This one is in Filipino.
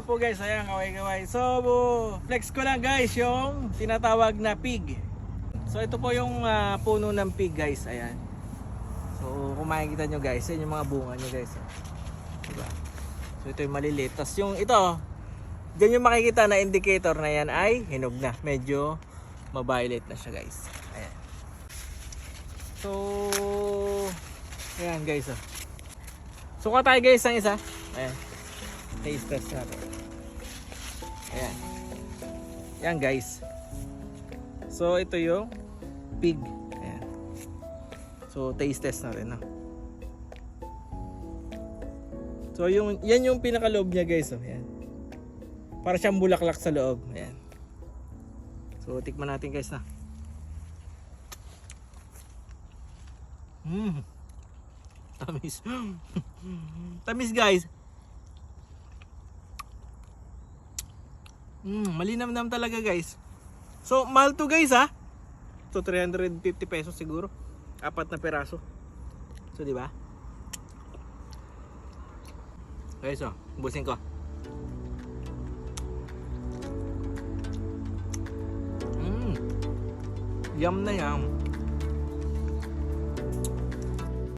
nga po guys, ayan, kaway-kaway. So, flex ko lang guys yung tinatawag na pig. So, ito po yung puno ng pig guys, ayan. So, kung makikita nyo guys, yan yung mga bunga nyo guys. Diba? So, ito yung maliliit. Tapos yung ito, dyan yung makikita na indicator na yan ay hinog na. Medyo ma-violet na siya guys. Ayan. So, ayan guys. Suka tayo guys ang isa. Ayan. Taste test natin. Ayan. Ayan guys. So ito yung pig. Ayan. So taste test natin na. So yan yung pinakaloob niya guys. Oh. Ayan. Para siyang bulaklak sa loob. Ayan. So tikman natin guys na. Tamis. Tamis guys. Malinamnam talaga guys. So mahal to guys ha. So 350 pesos siguro. 4 na peraso. So di ba? Guys oh, ubusin ko. Yum na yum.